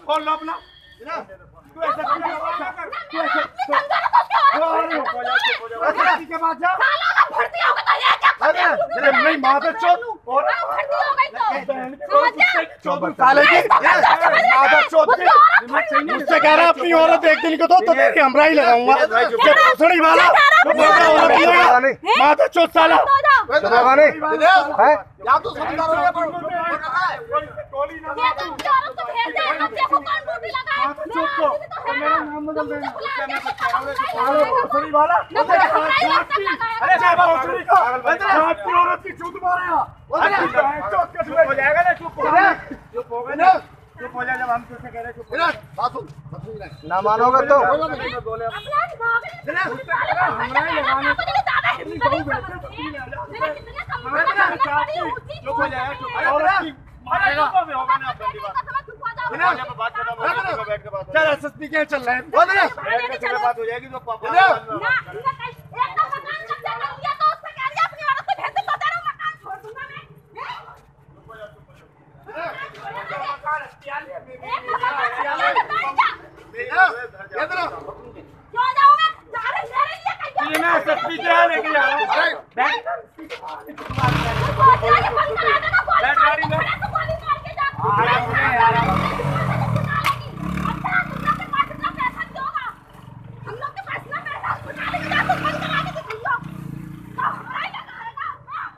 कौन लो अपना नहीं माता मुझसे कह रहा अपनी औरत एक दिन को तो हमरा ही लगाऊंगा वाला माता चौथ साला चुप हो जा जब हम तुझसे कह रहे चुप ना मानोगे तो चल एसएसपी के चल रहे हैं बात हो जाएगी तो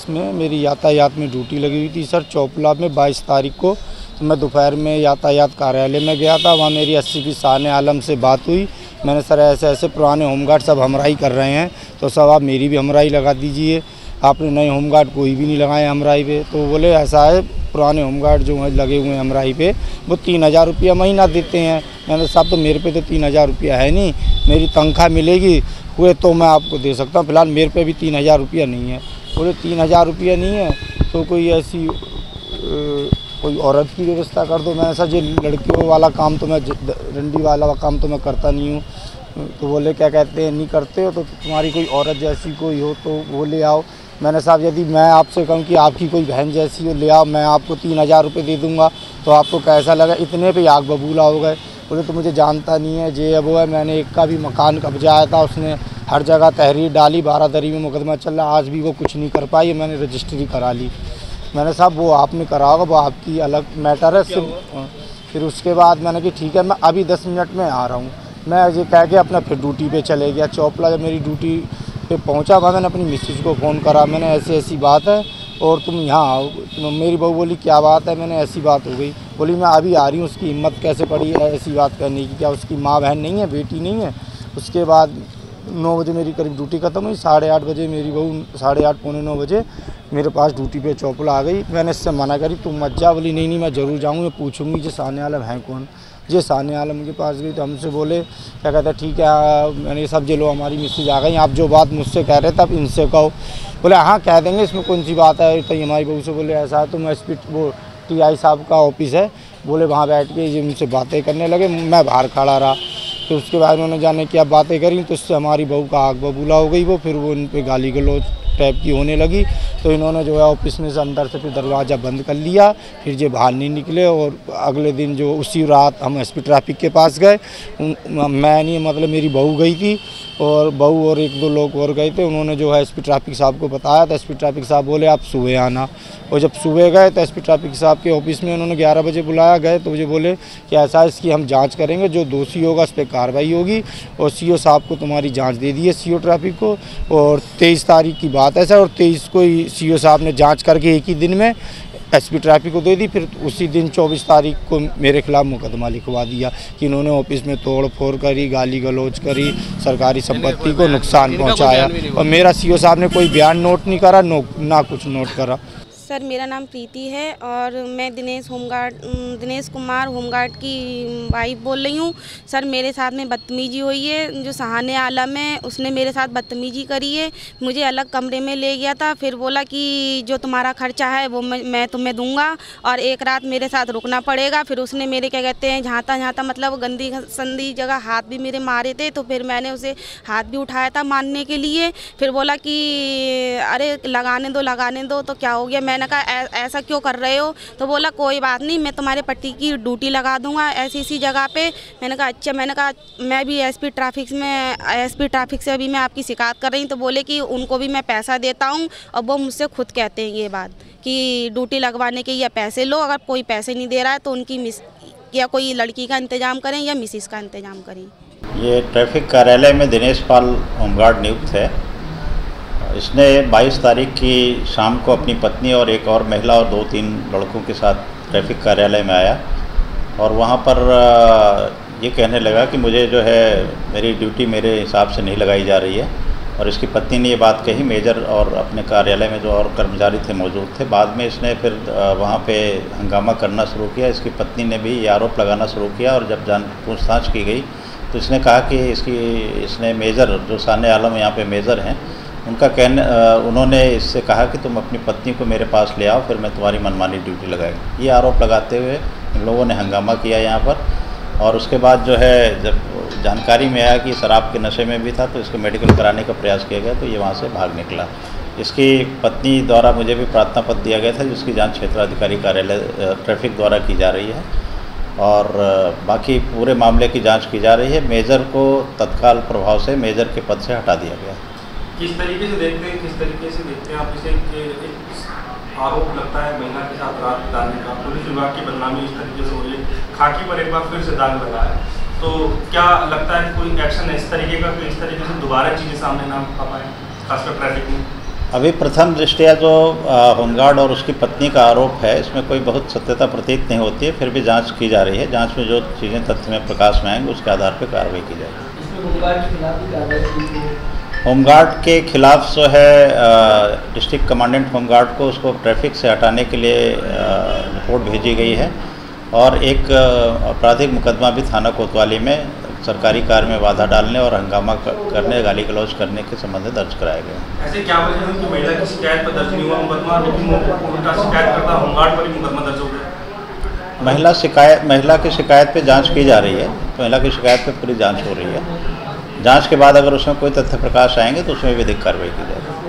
में मेरी यातायात में ड्यूटी लगी हुई थी सर चौपला में 22 तारीख को। तो मैं दोपहर में यातायात कार्यालय में गया था, वहाँ मेरी एससीपी शान आलम से बात हुई। मैंने सर ऐसे ऐसे पुराने होमगार्ड सब हमराई कर रहे हैं तो सब आप मेरी भी हमराई लगा दीजिए। आपने नए होमगार्ड कोई भी नहीं लगाए हमराई पे। तो बोले ऐसा है पुराने होमगार्ड जो हैं लगे हुए हैं हमराई पे वो 3000 रुपया महीना देते हैं। मैंने साहब तो मेरे पे तो 3000 रुपया है नहीं, मेरी तनख्वाह मिलेगी हुए तो मैं आपको दे सकता हूँ, फिलहाल मेरे पे भी 3000 रुपया नहीं है। बोले 3000 रुपया नहीं है तो कोई ऐसी कोई औरत की व्यवस्था कर दो। मैंने सर ये लड़कियों वाला काम तो मैं रंडी वाला काम तो मैं करता नहीं हूँ। तो बोले क्या कहते हैं नहीं करते हो तो तुम्हारी कोई औरत जैसी कोई हो तो वो ले आओ। मैंने साहब यदि मैं आपसे कहूँ कि आपकी कोई बहन जैसी हो ले आओ, मैं आपको 3000 रुपये दे दूँगा तो आपको कैसा लगा? इतने पे आग बबूला हो गए। बोले तो मुझे जानता नहीं है जे वो है। मैंने एक का भी मकान कब्जाया था, उसने हर जगह तहरीर डाली, 12 दरी में मुकदमा चल रहा, आज भी वो कुछ नहीं कर पाई। मैंने रजिस्ट्री करा ली। मैंने साहब वो आपने करा होगा, वो आपकी अलग मैटर है। फिर उसके बाद मैंने कि ठीक है मैं अभी 10 मिनट में आ रहा हूँ। मैं ये कह के अपना फिर ड्यूटी पे चले गया। चौपला जब मेरी ड्यूटी पे पहुँचा वहाँ मैंने अपनी मिसेज को फ़ोन करा, मैंने ऐसी ऐसी बात है और तुम यहाँ आओ। तो मेरी बहू बोली क्या बात है? मैंने ऐसी बात हो गई। बोली मैं अभी आ रही हूँ। उसकी हिम्मत कैसे पड़ी है ऐसी बात करने की? क्या उसकी माँ बहन नहीं है, बेटी नहीं है? उसके बाद 9 बजे मेरी करीब ड्यूटी खत्म हुई, 8:30 बजे मेरी बहू 8:30 पौने 9 बजे मेरे पास ड्यूटी पे चौपला आ गई। मैंने इससे मना करी तुम मत जा। बोली नहीं मैं ज़रूर जाऊँगी, मैं पूछूंगी जो शान आलम हैं कौन। जे शान आलम के पास गई तो हमसे बोले क्या कहते हैं ठीक है मैंने सब जे लो हमारी मिसेज आ गई, आप जो बात मुझसे कह रहे थे आप इनसे कहो। बोले हाँ कह देंगे, इसमें कौन सी बात है? तो हमारी बहू से बोले ऐसा है तो मैं वो TI साहब का ऑफिस है, बोले वहाँ बैठ के ये मुझसे बातें करने लगे। मैं बाहर खड़ा रहा तो उसके बाद उन्होंने जाने क्या बातें करी तो उससे हमारी बहू का आग बबूला हो गई। वो फिर वो इन पर गाली गलौज टाइप की होने लगी तो इन्होंने जो है ऑफिस में से अंदर से फिर दरवाज़ा बंद कर लिया। फिर ये बाहर नहीं निकले और अगले दिन जो उसी रात हम SP ट्रैफिक के पास गए। मैं नहीं मतलब मेरी बहू गई थी और बहू और 1-2 लोग और गए थे। उन्होंने जो है SP ट्रैफिक साहब को बताया तो SP ट्रैफिक साहब बोले आप सुबह आना। और जब सुबह गए तो SP ट्रैफिक साहब के ऑफिस में उन्होंने 11 बजे बुलाया गए तो मुझे बोले कि ऐसा इसकी हम जांच करेंगे, जो दोषी होगा उस पर कार्रवाई होगी। और CO साहब को तुम्हारी जांच दे दी है CO ट्रैफिक को। और 23 तारीख की बात है सर और 23 को ही CO साहब ने जांच करके एक ही दिन में SP ट्रैफिक को दे दी। फिर उसी दिन 24 तारीख को मेरे खिलाफ मुकदमा लिखवा दिया कि इन्होंने ऑफिस में तोड़ फोड़ करी, गाली गलौज करी, सरकारी संपत्ति को नुकसान पहुंचाया। और मेरा CO साहब ने कोई बयान नोट नहीं करा, ना कुछ नोट करा। सर मेरा नाम प्रीति है और मैं दिनेश कुमार होमगार्ड की वाइफ बोल रही हूँ। सर मेरे साथ में बदतमीजी हुई है, जो शान आलम है उसने मेरे साथ बदतमीजी करी है। मुझे अलग कमरे में ले गया था, फिर बोला कि जो तुम्हारा खर्चा है वो मैं तुम्हें दूंगा और एक रात मेरे साथ रुकना पड़ेगा। फिर उसने मेरे क्या कहते हैं झाँता मतलब गंदी संदी जगह हाथ भी मेरे मारे थे। तो फिर मैंने उसे हाथ भी उठाया था मारने के लिए। फिर बोला कि अरे लगाने दो तो क्या हो गया, मैंने कहा ऐसा क्यों कर रहे हो? तो बोला कोई बात नहीं, मैं तुम्हारे पति की ड्यूटी लगा दूंगा ऐसी इसी जगह पे। मैंने कहा अच्छा। मैंने कहा मैं भी एसपी ट्रैफिक से अभी मैं आपकी शिकायत कर रही हूँ। तो बोले कि उनको भी मैं पैसा देता हूँ, और वो मुझसे खुद कहते हैं ये बात कि ड्यूटी लगवाने के या पैसे लो, अगर कोई पैसे नहीं दे रहा है तो उनकी या कोई लड़की का इंतजाम करें या मिसिस का इंतजाम करें। ये ट्रैफिक कार्यालय में दिनेश पाल होमगार्ड नियुक्त है। इसने 22 तारीख की शाम को अपनी पत्नी और एक और महिला और 2-3 लड़कों के साथ ट्रैफिक कार्यालय में आया और वहाँ पर ये कहने लगा कि मुझे जो है मेरी ड्यूटी मेरे हिसाब से नहीं लगाई जा रही है। और इसकी पत्नी ने ये बात कही। मेजर और अपने कार्यालय में जो और कर्मचारी थे मौजूद थे। बाद में इसने फिर वहाँ पे हंगामा करना शुरू किया। इसकी पत्नी ने भी ये आरोप लगाना शुरू किया और जब पूछताछ की गई तो इसने कहा कि इसने मेजर जो साने आलम यहाँ पे मेजर हैं उन्होंने इससे कहा कि तुम अपनी पत्नी को मेरे पास ले आओ, फिर मैं तुम्हारी मनमानी ड्यूटी लगाएंगे। ये आरोप लगाते हुए इन लोगों ने हंगामा किया यहाँ पर। और उसके बाद जो है जब जानकारी में आया कि शराब के नशे में भी था तो इसको मेडिकल कराने का प्रयास किया गया तो ये वहाँ से भाग निकला। इसकी पत्नी द्वारा मुझे भी प्रार्थना पत्र दिया गया था जिसकी जांच क्षेत्राधिकारी कार्यालय ट्रैफिक द्वारा की जा रही है और बाकी पूरे मामले की जांच की जा रही है। मेजर को तत्काल प्रभाव से मेजर के पद से हटा दिया गया। किस तरीके से देखते हैं आप इसे कि आरोप लगता है महिला के साथ रात बिताने का, पुलिस विभाग की बदनामी इस तरीके से हो रही है, खाकी पर एक बार फिर से दाग लगा है, तो क्या लगता है कोई एक्शन है इस तरीके का कि इस तरीके से दोबारा चीज़ें सामने ना आ पाए, खासकर ट्रैफिक में? अभी प्रथम दृष्टया जो होमगार्ड और उसकी पत्नी का आरोप है इसमें कोई बहुत सत्यता प्रतीत नहीं होती है, फिर भी जांच की जा रही है। जांच में जो चीज़ें तथ्य में प्रकाश में आएंगे उसके आधार पर कार्रवाई की जाएगी। होमगार्ड के खिलाफ जो है डिस्ट्रिक्ट कमांडेंट होमगार्ड को उसको ट्रैफिक से हटाने के लिए रिपोर्ट भेजी गई है और एक आपराधिक मुकदमा भी थाना कोतवाली में सरकारी कार्य में बाधा डालने और हंगामा करने, गाली गलौज करने के संबंध में दर्ज कराया गया। ऐसे क्या वजह है कि महिला की शिकायत पर दर्ज नहीं हुआ मुकदमा, उल्टा शिकायत करता होमगार्ड पर ही मुकदमा दर्ज हो गया? महिला की शिकायत पे जांच की जा रही है। महिला की शिकायत पे पूरी जांच हो रही है। जांच के बाद अगर उसमें कोई तथ्य प्रकाश आएंगे तो उसमें विधिक कार्रवाई की जाएगी।